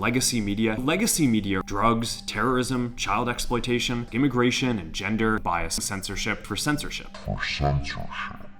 and legacy media. Legacy media, drugs, terrorism, child exploitation, immigration, and gender bias, censorship for censorship.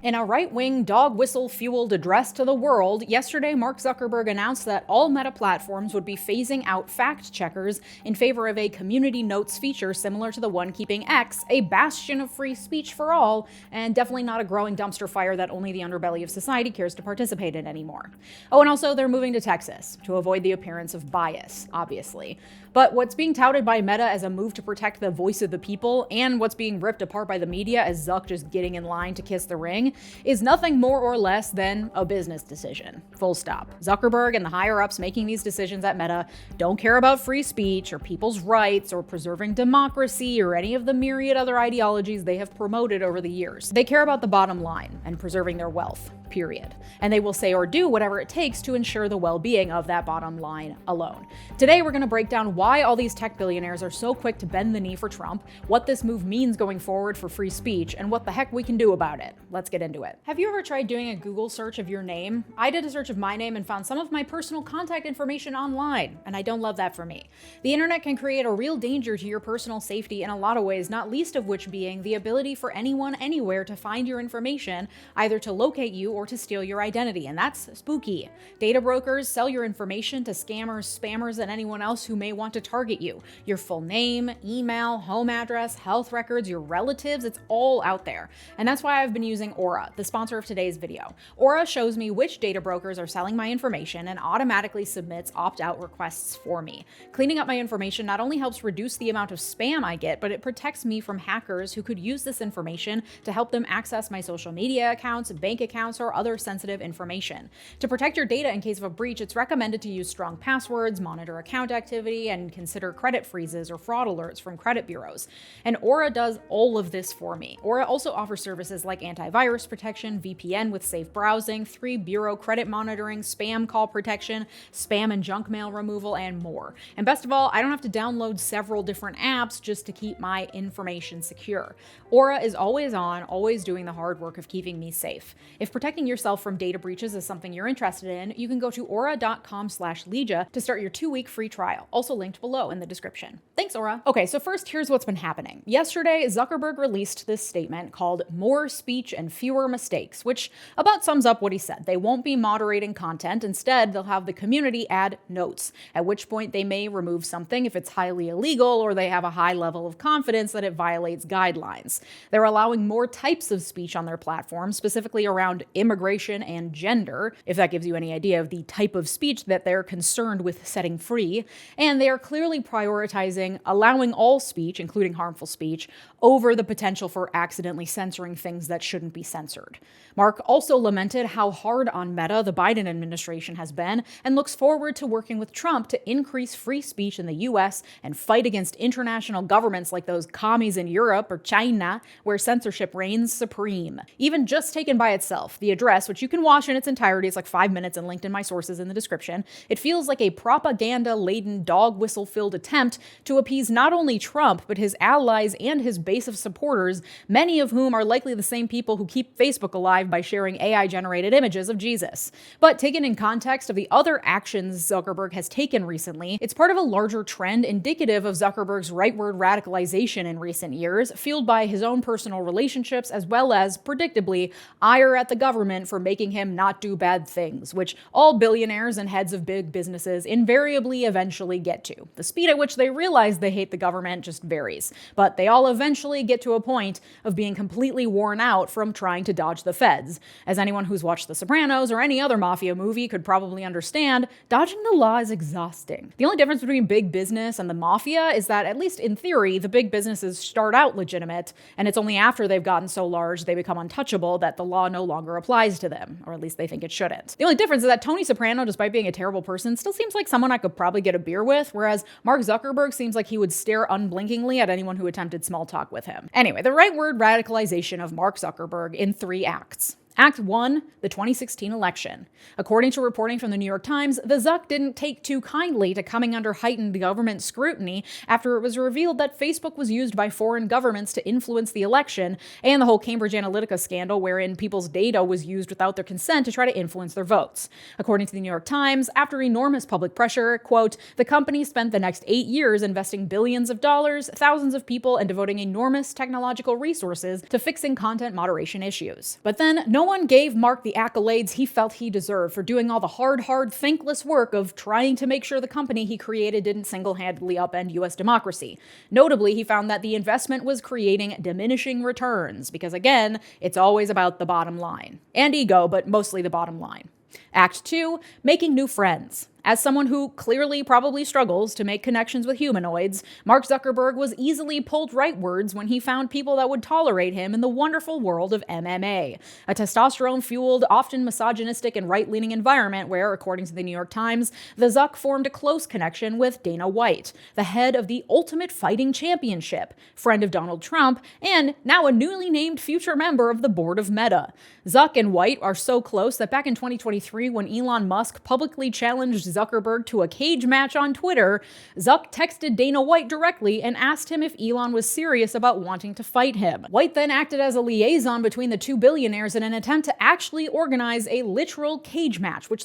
In a right-wing dog whistle-fueled address to the world, yesterday Mark Zuckerberg announced that all Meta platforms would be phasing out fact-checkers in favor of a community notes feature similar to the one keeping X a bastion of free speech for all, and definitely not a growing dumpster fire that only the underbelly of society cares to participate in anymore. Oh, and also they're moving to Texas to avoid the appearance of bias, obviously. But what's being touted by Meta as a move to protect the voice of the people, and what's being ripped apart by the media as Zuck just getting in line to kiss the ring, is nothing more or less than a business decision. Full stop. Zuckerberg and the higher-ups making these decisions at Meta don't care about free speech or people's rights or preserving democracy or any of the myriad other ideologies they have promoted over the years. They care about the bottom line and preserving their wealth, period. And they will say or do whatever it takes to ensure the well-being of that bottom line alone. Today, we're going to break down why all these tech billionaires are so quick to bend the knee for Trump, what this move means going forward for free speech, and what the heck we can do about it. Let's get into it. Have you ever tried doing a Google search of your name? I did a search of my name and found some of my personal contact information online, and I don't love that for me. The internet can create a real danger to your personal safety in a lot of ways, not least of which being the ability for anyone anywhere to find your information, either to locate you or to steal your identity, and that's spooky. Data brokers sell your information to scammers, spammers, and anyone else who may want to target you. Your full name, email, home address, health records, your relatives, it's all out there. And that's why I've been using Ora, the sponsor of today's video. Ora shows me which data brokers are selling my information and automatically submits opt-out requests for me. Cleaning up my information not only helps reduce the amount of spam I get, but it protects me from hackers who could use this information to help them access my social media accounts, bank accounts, or other sensitive information. To protect your data in case of a breach, it's recommended to use strong passwords, monitor account activity, and consider credit freezes or fraud alerts from credit bureaus. And Ora does all of this for me. Ora also offers services like antivirus protection, VPN with safe browsing, 3-bureau credit monitoring, spam call protection, spam and junk mail removal, and more. And best of all, I don't have to download several different apps just to keep my information secure. Ora is always on, always doing the hard work of keeping me safe. If protecting yourself from data breaches is something you're interested in, you can go to aura.com/Leeja to start your 2-week free trial, also linked below in the description. Thanks, Ora. Okay, so first, here's what's been happening. Yesterday, Zuckerberg released this statement called "More Speech and Fewer Mistakes," which about sums up what he said. They won't be moderating content. Instead, they'll have the community add notes, at which point they may remove something if it's highly illegal or they have a high level of confidence that it violates guidelines. They're allowing more types of speech on their platform, specifically around immigration and gender, if that gives you any idea of the type of speech that they're concerned with setting free. And they are clearly prioritizing allowing all speech, including harmful speech, over the potential for accidentally censoring things that shouldn't be censored. Mark also lamented how hard on Meta the Biden administration has been and looks forward to working with Trump to increase free speech in the US and fight against international governments like those commies in Europe or China, where censorship reigns supreme. Even just taken by itself, the address, which you can watch in its entirety, it's like 5 minutes and linked in my sources in the description, it feels like a propaganda-laden, dog whistle-filled attempt to appease not only Trump, but his allies and his base of supporters, many of whom are likely the same people who keep Facebook alive by sharing AI-generated images of Jesus. But taken in context of the other actions Zuckerberg has taken recently, it's part of a larger trend indicative of Zuckerberg's rightward radicalization in recent years, fueled by his own personal relationships as well as, predictably, ire at the government for making him not do bad things, which all billionaires and heads of big businesses invariably eventually get to. The speed at which they realize they hate the government just varies, but they all eventually get to a point of being completely worn out from trying to dodge the feds. As anyone who's watched The Sopranos or any other mafia movie could probably understand, dodging the law is exhausting. The only difference between big business and the mafia is that, at least in theory, the big businesses start out legitimate, and it's only after they've gotten so large they become untouchable that the law no longer applies to them, or at least they think it shouldn't. The only difference is that Tony Soprano, despite being a terrible person, still seems like someone I could probably get a beer with, whereas Mark Zuckerberg seems like he would stare unblinkingly at anyone who attempted small talk with him. Anyway, the rightward radicalization of Mark Zuckerberg in 3 acts. Act 1, the 2016 election. According to reporting from the New York Times, the Zuck didn't take too kindly to coming under heightened government scrutiny after it was revealed that Facebook was used by foreign governments to influence the election, and the whole Cambridge Analytica scandal wherein people's data was used without their consent to try to influence their votes. According to the New York Times, after enormous public pressure, quote, the company spent the next 8 years investing billions of dollars, thousands of people, and devoting enormous technological resources to fixing content moderation issues. But then, no one gave Mark the accolades he felt he deserved for doing all the hard, thankless work of trying to make sure the company he created didn't single-handedly upend US democracy. Notably, he found that the investment was creating diminishing returns, because again, it's always about the bottom line. And ego, but mostly the bottom line. Act 2, making new friends. As someone who clearly probably struggles to make connections with humanoids, Mark Zuckerberg was easily pulled rightwards when he found people that would tolerate him in the wonderful world of MMA, a testosterone-fueled, often misogynistic and right-leaning environment where, according to the New York Times, the Zuck formed a close connection with Dana White, the head of the Ultimate Fighting Championship, friend of Donald Trump, and now a newly named future member of the board of Meta. Zuck and White are so close that back in 2023, when Elon Musk publicly challenged Zuckerberg to a cage match on Twitter, Zuck texted Dana White directly and asked him if Elon was serious about wanting to fight him. White then acted as a liaison between the two billionaires in an attempt to actually organize a literal cage match, which,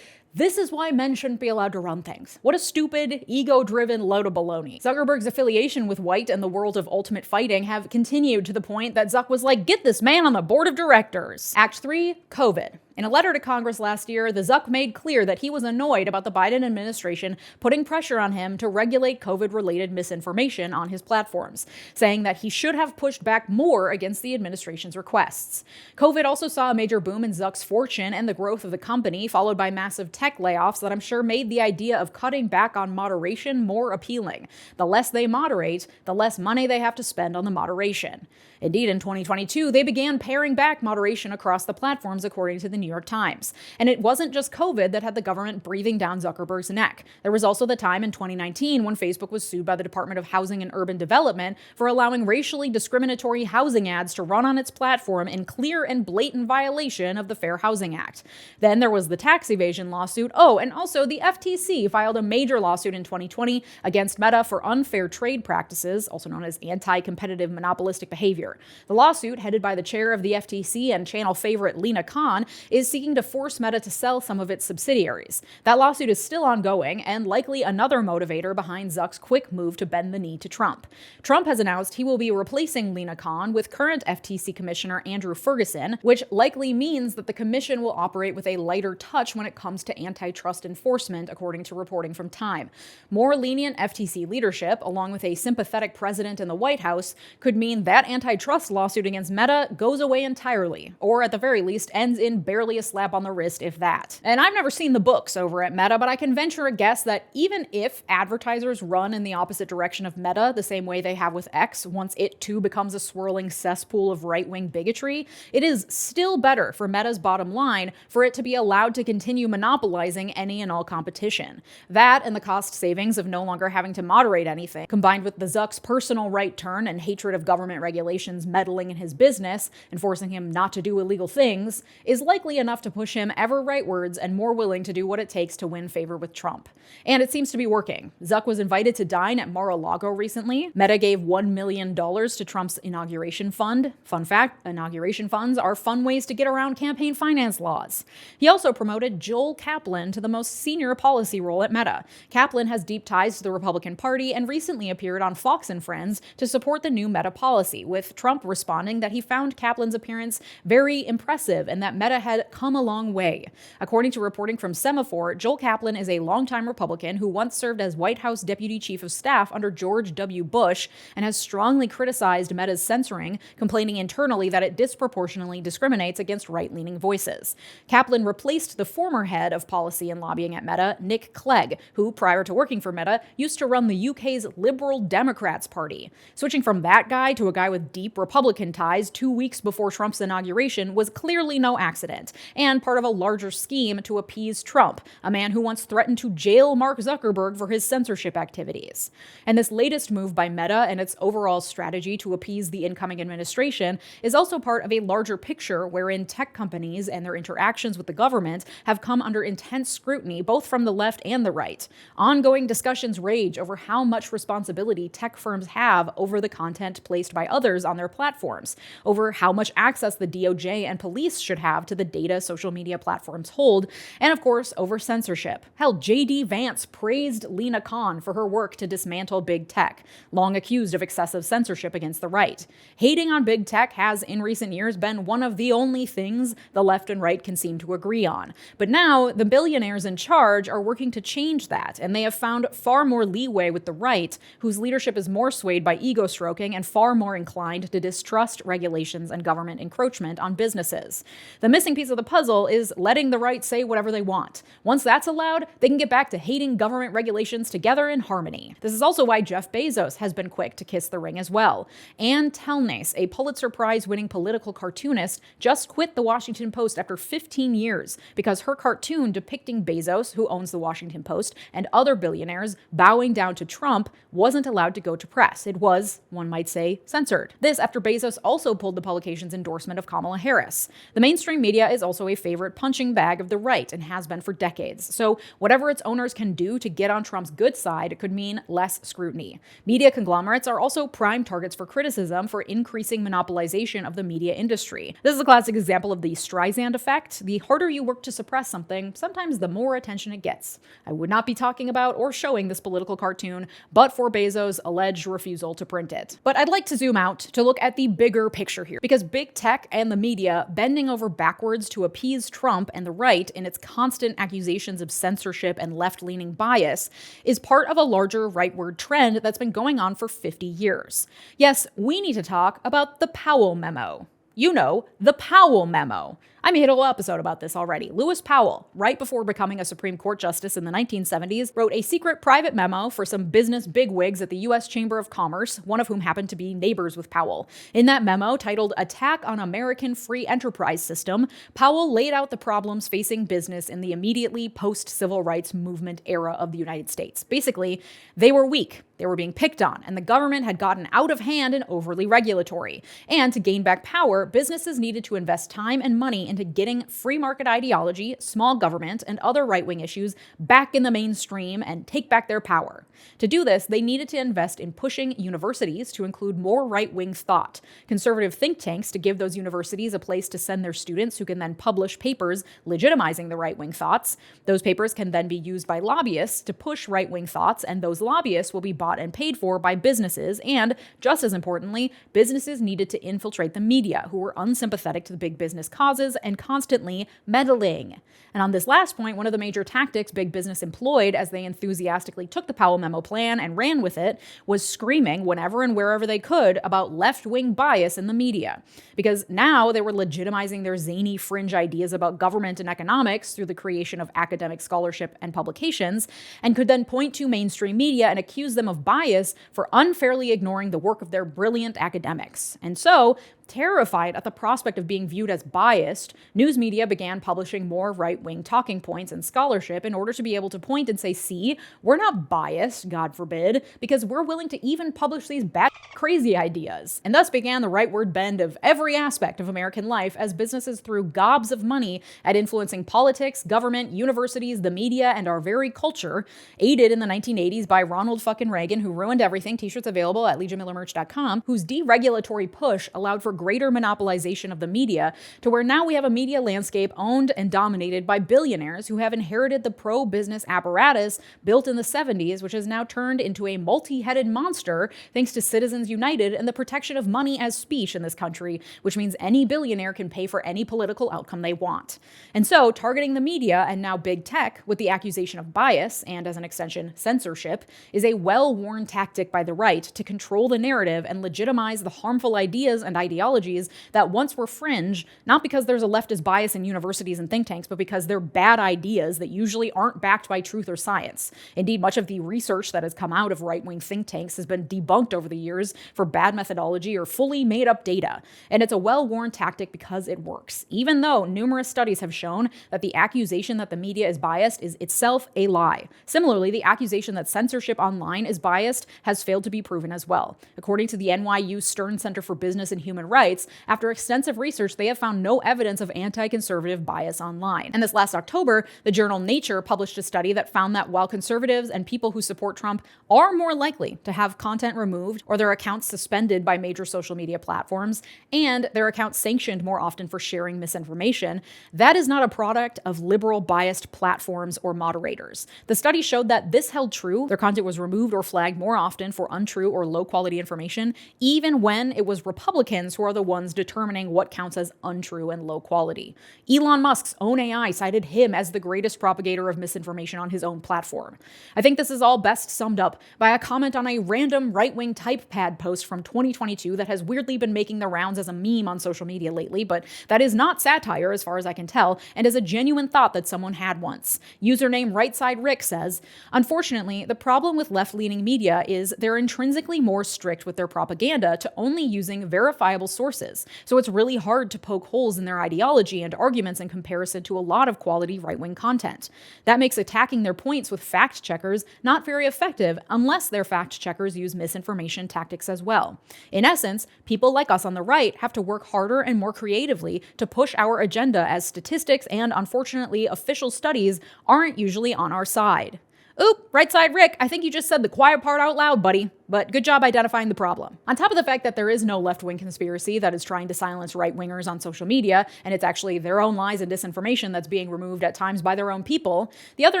this is why men shouldn't be allowed to run things. What a stupid, ego-driven load of baloney. Zuckerberg's affiliation with White and the world of ultimate fighting have continued to the point that Zuck was like, get this man on the board of directors. Act 3, COVID. In a letter to Congress last year, the Zuck made clear that he was annoyed about the Biden administration putting pressure on him to regulate COVID-related misinformation on his platforms, saying that he should have pushed back more against the administration's requests. COVID also saw a major boom in Zuck's fortune and the growth of the company, followed by massive tech layoffs that I'm sure made the idea of cutting back on moderation more appealing. The less they moderate, the less money they have to spend on the moderation. Indeed, in 2022, they began paring back moderation across the platforms, according to the New York Times. And it wasn't just COVID that had the government breathing down Zuckerberg's neck. There was also the time in 2019 when Facebook was sued by the Department of Housing and Urban Development for allowing racially discriminatory housing ads to run on its platform in clear and blatant violation of the Fair Housing Act. Then there was the tax evasion lawsuit. Oh, and also the FTC filed a major lawsuit in 2020 against Meta for unfair trade practices, also known as anti-competitive monopolistic behavior. The lawsuit, headed by the chair of the FTC and channel favorite 𝗫𝗏, is seeking to force Meta to sell some of its subsidiaries. That lawsuit is still ongoing and likely another motivator behind Zuck's quick move to bend the knee to Trump. Trump has announced he will be replacing 𝗫𝗏 with current FTC Commissioner Andrew Ferguson, which likely means that the commission will operate with a lighter touch when it comes to antitrust enforcement, according to reporting from Time. More lenient FTC leadership, along with a sympathetic president in the White House, could mean that antitrust lawsuit against Meta goes away entirely, or at the very least ends in barely a slap on the wrist, if that. And I've never seen the books over at Meta, but I can venture a guess that even if advertisers run in the opposite direction of Meta, the same way they have with X, once it too becomes a swirling cesspool of right-wing bigotry, it is still better for Meta's bottom line for it to be allowed to continue monopolizing any and all competition. That and the cost savings of no longer having to moderate anything, combined with the Zuck's personal right turn and hatred of government regulations meddling in his business and forcing him not to do illegal things, is likely enough to push him ever rightwards and more willing to do what it takes to win favor with Trump. And it seems to be working. Zuck was invited to dine at Mar-a-Lago recently. Meta gave $1 million to Trump's inauguration fund. Fun fact, inauguration funds are fun ways to get around campaign finance laws. He also promoted Joel Kaplan to the most senior policy role at Meta. Kaplan has deep ties to the Republican Party and recently appeared on Fox and Friends to support the new Meta policy, with Trump responding that he found Kaplan's appearance very impressive and that Meta had come a long way. According to reporting from Semaphore, Joel Kaplan is a longtime Republican who once served as White House Deputy Chief of Staff under George W. Bush and has strongly criticized Meta's censoring, complaining internally that it disproportionately discriminates against right-leaning voices. Kaplan replaced the former head of of policy and lobbying at Meta, Nick Clegg, who, prior to working for Meta, used to run the UK's Liberal Democrats Party. Switching from that guy to a guy with deep Republican ties 2 weeks before Trump's inauguration was clearly no accident, and part of a larger scheme to appease Trump, a man who once threatened to jail Mark Zuckerberg for his censorship activities. And this latest move by Meta and its overall strategy to appease the incoming administration is also part of a larger picture wherein tech companies and their interactions with the government have come under intense scrutiny both from the left and the right. Ongoing discussions rage over how much responsibility tech firms have over the content placed by others on their platforms, over how much access the DOJ and police should have to the data social media platforms hold, and of course, over censorship. Hell, J.D. Vance praised Lina Khan for her work to dismantle big tech, long accused of excessive censorship against the right. Hating on big tech has, in recent years, been one of the only things the left and right can seem to agree on. But now, the billionaires in charge are working to change that, and they have found far more leeway with the right, whose leadership is more swayed by ego stroking and far more inclined to distrust regulations and government encroachment on businesses. The missing piece of the puzzle is letting the right say whatever they want. Once that's allowed, they can get back to hating government regulations together in harmony. This is also why Jeff Bezos has been quick to kiss the ring as well. 𝗦𝗨𝗣𝗢𝗏𝗧𝗧, a Pulitzer Prize-winning political cartoonist, just quit the Washington Post after 15 years because her cartoon depicting Bezos, who owns the Washington Post, and other billionaires bowing down to Trump wasn't allowed to go to press. It was, one might say, censored. This after Bezos also pulled the publication's endorsement of Kamala Harris. The mainstream media is also a favorite punching bag of the right and has been for decades. So whatever its owners can do to get on Trump's good side could mean less scrutiny. Media conglomerates are also prime targets for criticism for increasing monopolization of the media industry. This is a classic example of the Streisand effect. The harder you work to suppress something, sometimes the more attention it gets. I would not be talking about or showing this political cartoon, but for Bezos' alleged refusal to print it. But I'd like to zoom out to look at the bigger picture here, because big tech and the media bending over backwards to appease Trump and the right in its constant accusations of censorship and left-leaning bias is part of a larger rightward trend that's been going on for 50 years. Yes, we need to talk about the Powell memo. You know, the Powell memo. I made a whole episode about this already. Lewis Powell, right before becoming a Supreme Court justice in the 1970s, wrote a secret private memo for some business bigwigs at the U.S. Chamber of Commerce, one of whom happened to be neighbors with Powell. In that memo, titled Attack on American Free Enterprise System, Powell laid out the problems facing business in the immediately post-civil rights movement era of the United States. Basically, they were weak. They were being picked on, and the government had gotten out of hand and overly regulatory. And to gain back power, businesses needed to invest time and money into getting free market ideology, small government, and other right-wing issues back in the mainstream and take back their power. To do this, they needed to invest in pushing universities to include more right-wing thought, conservative think tanks to give those universities a place to send their students who can then publish papers legitimizing the right-wing thoughts. Those papers can then be used by lobbyists to push right-wing thoughts, and those lobbyists will be bought and paid for by businesses, and, just as importantly, businesses needed to infiltrate the media, who were unsympathetic to the big business causes and constantly meddling. And on this last point, one of the major tactics big business employed as they enthusiastically took the Powell memo plan and ran with it was screaming whenever and wherever they could about left-wing bias in the media. Because now they were legitimizing their zany fringe ideas about government and economics through the creation of academic scholarship and publications, and could then point to mainstream media and accuse them of bias for unfairly ignoring the work of their brilliant academics. And so, terrified at the prospect of being viewed as biased, news media began publishing more right-wing talking points and scholarship in order to be able to point and say, see, we're not biased, God forbid, because we're willing to even publish these bad, crazy ideas. And thus began the rightward bend of every aspect of American life as businesses threw gobs of money at influencing politics, government, universities, the media, and our very culture, aided in the 1980s by Ronald fucking Reagan, who ruined everything. T-shirts available at LeejaMillerMerch.com, whose deregulatory push allowed for greater monopolization of the media to where now we have a media landscape owned and dominated by billionaires who have inherited the pro-business apparatus built in the 70s, which has now turned into a multi-headed monster thanks to Citizens United and the protection of money as speech in this country, which means any billionaire can pay for any political outcome they want. And so, targeting the media and now big tech with the accusation of bias and, as an extension, censorship is a well-worn tactic by the right to control the narrative and legitimize the harmful ideas and ideologies ideologies that once were fringe, not because there's a leftist bias in universities and think tanks, but because they're bad ideas that usually aren't backed by truth or science. Indeed, much of the research that has come out of right-wing think tanks has been debunked over the years for bad methodology or fully made-up data. And it's a well-worn tactic because it works, even though numerous studies have shown that the accusation that the media is biased is itself a lie. Similarly, the accusation that censorship online is biased has failed to be proven as well. According to the NYU Stern Center for Business and Human Rights, after extensive research, they have found no evidence of anti-conservative bias online. And this last October, the journal Nature published a study that found that while conservatives and people who support Trump are more likely to have content removed or their accounts suspended by major social media platforms, and their accounts sanctioned more often for sharing misinformation, that is not a product of liberal biased platforms or moderators. The study showed that this held true. Their content was removed or flagged more often for untrue or low quality information, even when it was Republicans who are the ones determining what counts as untrue and low quality. Elon Musk's own AI cited him as the greatest propagator of misinformation on his own platform. I think this is all best summed up by a comment on a random right-wing typepad post from 2022 that has weirdly been making the rounds as a meme on social media lately, but that is not satire as far as I can tell, and is a genuine thought that someone had once. Username 𝗓𝗧𝗧𝗧𝗧 says, "Unfortunately, the problem with left-leaning media is they're intrinsically more strict with their propaganda to only using verifiable sources, so it's really hard to poke holes in their ideology and arguments in comparison to a lot of quality right-wing content. That makes attacking their points with fact-checkers not very effective unless their fact-checkers use misinformation tactics as well. In essence, people like us on the right have to work harder and more creatively to push our agenda, as statistics and, unfortunately, official studies aren't usually on our side." Oop, right side Rick, I think you just said the quiet part out loud, buddy. But good job identifying the problem. On top of the fact that there is no left-wing conspiracy that is trying to silence right-wingers on social media, and it's actually their own lies and disinformation that's being removed at times by their own people, the other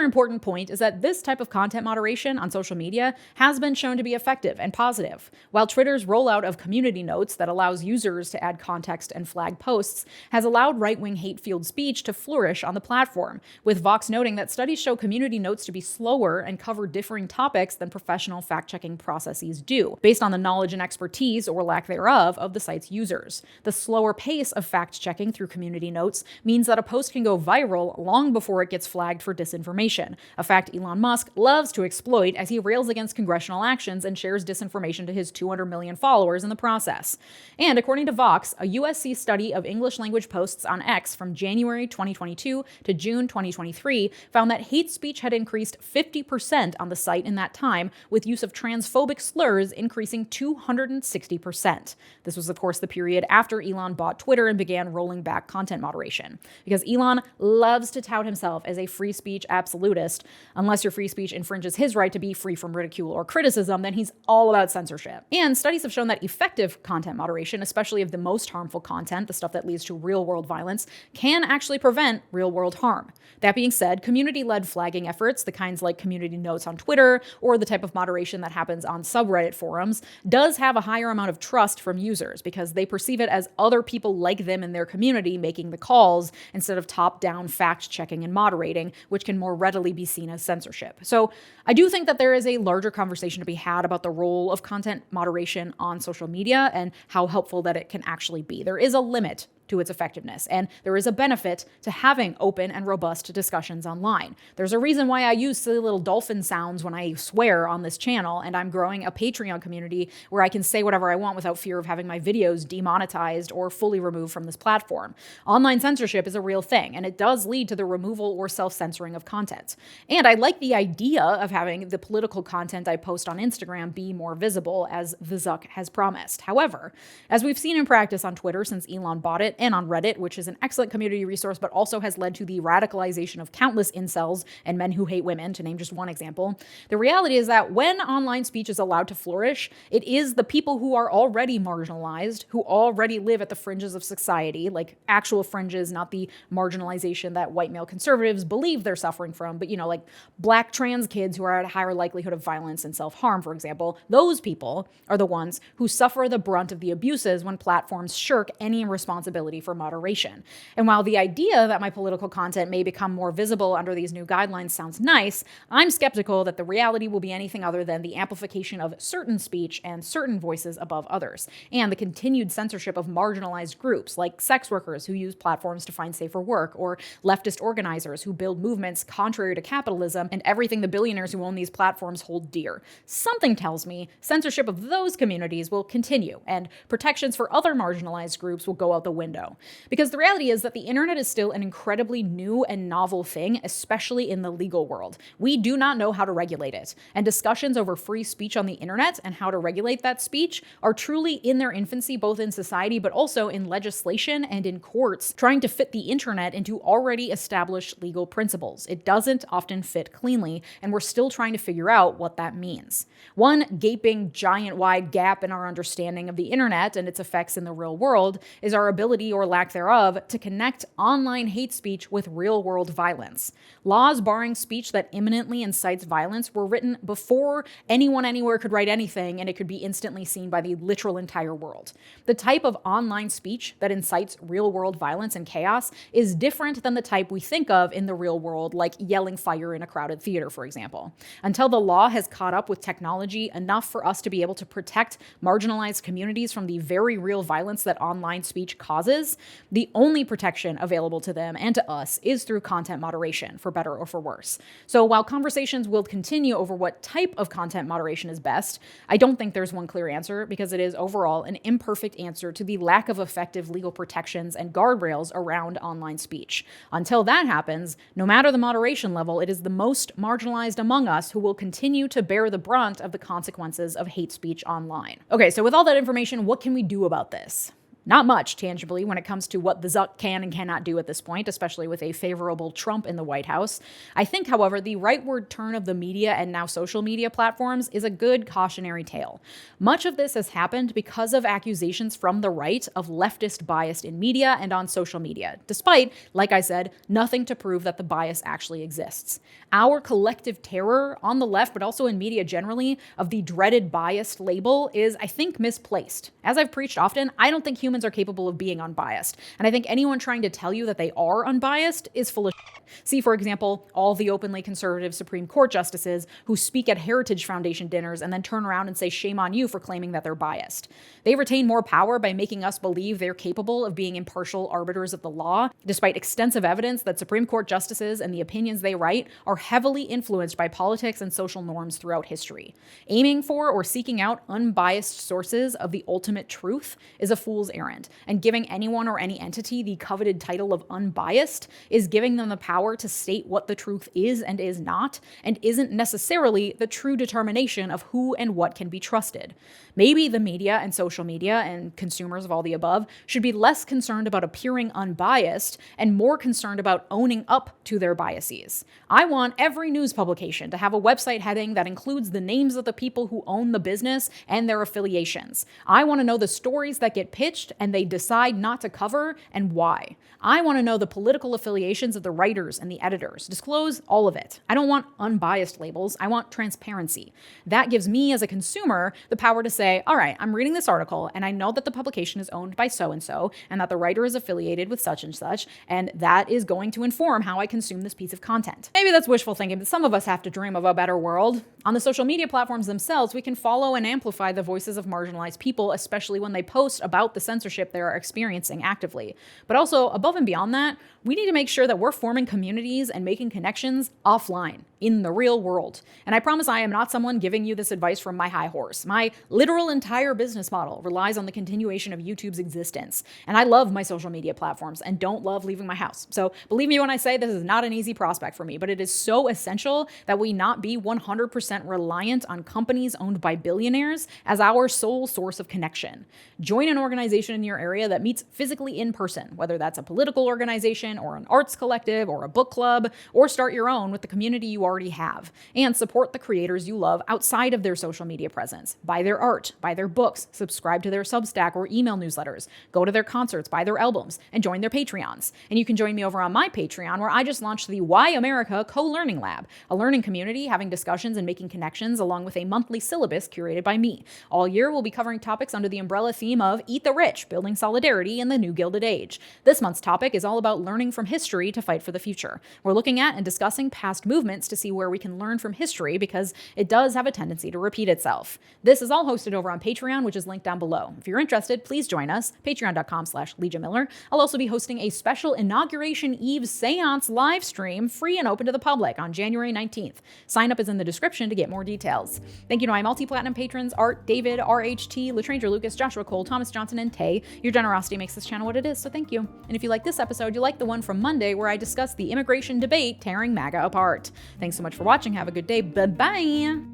important point is that this type of content moderation on social media has been shown to be effective and positive. While Twitter's rollout of community notes that allows users to add context and flag posts has allowed right-wing hate-fueled speech to flourish on the platform, with Vox noting that studies show community notes to be slower and cover differing topics than professional fact-checking processes do, based on the knowledge and expertise, or lack thereof, of the site's users. The slower pace of fact-checking through community notes means that a post can go viral long before it gets flagged for disinformation, a fact Elon Musk loves to exploit as he rails against congressional actions and shares disinformation to his 200 million followers in the process. And according to Vox, a USC study of English language posts on X from January 2022 to June 2023 found that hate speech had increased 50% on the site in that time, with use of transphobic slurs increasing 260%. This was, of course, the period after Elon bought Twitter and began rolling back content moderation. Because Elon loves to tout himself as a free speech absolutist. Unless your free speech infringes his right to be free from ridicule or criticism, then he's all about censorship. And studies have shown that effective content moderation, especially of the most harmful content, the stuff that leads to real-world violence, can actually prevent real-world harm. That being said, community-led flagging efforts, the kinds like community notes on Twitter or the type of moderation that happens on subreddit forums, does have a higher amount of trust from users because they perceive it as other people like them in their community making the calls instead of top-down fact-checking and moderating, which can more readily be seen as censorship. So I do think that there is a larger conversation to be had about the role of content moderation on social media and how helpful that it can actually be. There is a limit to its effectiveness, and there is a benefit to having open and robust discussions online. There's a reason why I use silly little dolphin sounds when I swear on this channel, and I'm growing a Patreon community where I can say whatever I want without fear of having my videos demonetized or fully removed from this platform. Online censorship is a real thing, and it does lead to the removal or self-censoring of content. And I like the idea of having the political content I post on Instagram be more visible, as the Zuck has promised. However, as we've seen in practice on Twitter since Elon bought it, and on Reddit, which is an excellent community resource, but also has led to the radicalization of countless incels and men who hate women, to name just one example. The reality is that when online speech is allowed to flourish, it is the people who are already marginalized, who already live at the fringes of society, like actual fringes, not the marginalization that white male conservatives believe they're suffering from, but, like black trans kids who are at a higher likelihood of violence and self-harm, for example. Those people are the ones who suffer the brunt of the abuses when platforms shirk any responsibility responsibility for moderation. And while the idea that my political content may become more visible under these new guidelines sounds nice, I'm skeptical that the reality will be anything other than the amplification of certain speech and certain voices above others, and the continued censorship of marginalized groups like sex workers who use platforms to find safer work, or leftist organizers who build movements contrary to capitalism and everything the billionaires who own these platforms hold dear. Something tells me censorship of those communities will continue, and protections for other marginalized groups will go out the window. Because the reality is that the internet is still an incredibly new and novel thing, especially in the legal world. We do not know how to regulate it, and discussions over free speech on the internet and how to regulate that speech are truly in their infancy, both in society but also in legislation and in courts, trying to fit the internet into already established legal principles. It doesn't often fit cleanly, and we're still trying to figure out what that means. One gaping, giant-wide gap in our understanding of the internet and its effects in the real world is our ability, or lack thereof, to connect online hate speech with real-world violence. Laws barring speech that imminently incites violence were written before anyone anywhere could write anything, and it could be instantly seen by the literal entire world. The type of online speech that incites real-world violence and chaos is different than the type we think of in the real world, like yelling fire in a crowded theater, for example. Until the law has caught up with technology enough for us to be able to protect marginalized communities from the very real violence that online speech causes, the only protection available to them and to us is through content moderation, for better or for worse. So while conversations will continue over what type of content moderation is best, I don't think there's one clear answer, because it is overall an imperfect answer to the lack of effective legal protections and guardrails around online speech. Until that happens, no matter the moderation level, it is the most marginalized among us who will continue to bear the brunt of the consequences of hate speech online. Okay, so with all that information, what can we do about this? Not much, tangibly, when it comes to what the Zuck can and cannot do at this point, especially with a favorable Trump in the White House. I think, however, the rightward turn of the media and now social media platforms is a good cautionary tale. Much of this has happened because of accusations from the right of leftist bias in media and on social media, despite, like I said, nothing to prove that the bias actually exists. Our collective terror on the left, but also in media generally, of the dreaded biased label is, I think, misplaced. As I've preached often, I don't think humans are capable of being unbiased. And I think anyone trying to tell you that they are unbiased is full of shit. See, for example, all the openly conservative Supreme Court justices who speak at Heritage Foundation dinners and then turn around and say shame on you for claiming that they're biased. They retain more power by making us believe they're capable of being impartial arbiters of the law, despite extensive evidence that Supreme Court justices and the opinions they write are heavily influenced by politics and social norms throughout history. Aiming for or seeking out unbiased sources of the ultimate truth is a fool's errand, and giving anyone or any entity the coveted title of unbiased is giving them the power to state what the truth is and is not, and isn't necessarily the true determination of who and what can be trusted. Maybe the media and social media and consumers of all the above should be less concerned about appearing unbiased and more concerned about owning up to their biases. I want every news publication to have a website heading that includes the names of the people who own the business and their affiliations. I want to know the stories that get pitched and they decide not to cover and why. I want to know the political affiliations of the writers and the editors. Disclose all of it. I don't want unbiased labels. I want transparency. That gives me as a consumer the power to say, all right, I'm reading this article and I know that the publication is owned by so-and-so and that the writer is affiliated with such and such, and that is going to inform how I consume this piece of content. Maybe that's wishful thinking, but some of us have to dream of a better world. On the social media platforms themselves, we can follow and amplify the voices of marginalized people, especially when they post about the censorship they are experiencing actively. But also, above and beyond that, we need to make sure that we're forming communities and making connections offline, in the real world. And I promise I am not someone giving you this advice from my high horse. My literal entire business model relies on the continuation of YouTube's existence. And I love my social media platforms and don't love leaving my house. So believe me when I say this is not an easy prospect for me, but it is so essential that we not be 100% reliant on companies owned by billionaires as our sole source of connection. Join an organization in your area that meets physically in person, whether that's a political organization, organization or an arts collective or a book club, or start your own with the community you already have. And support the creators you love outside of their social media presence. Buy their art, buy their books, subscribe to their Substack or email newsletters, go to their concerts, buy their albums, and join their Patreons. And you can join me over on my Patreon, where I just launched the Why America Co-Learning Lab, a learning community having discussions and making connections along with a monthly syllabus curated by me. All year, we'll be covering topics under the umbrella theme of Eat the Rich, Building Solidarity in the New Gilded Age. This month's topic is all about learning from history to fight for the future. We're looking at and discussing past movements to see where we can learn from history, because it does have a tendency to repeat itself. This is all hosted over on Patreon, which is linked down below. If you're interested, please join us, patreon.com/LeejaMiller. I'll also be hosting a special Inauguration Eve seance live stream, free and open to the public, on January 19th. Sign up is in the description to get more details. Thank you to my multi-platinum patrons, Art, David, RHT, Latranger Lucas, Joshua Cole, Thomas Johnson, and Tay. Your generosity makes this channel what it is, so thank you. And if you like this episode, you'll like the one from Monday where I discuss the immigration debate tearing MAGA apart. Thanks so much for watching. Have a good day. Bye-bye.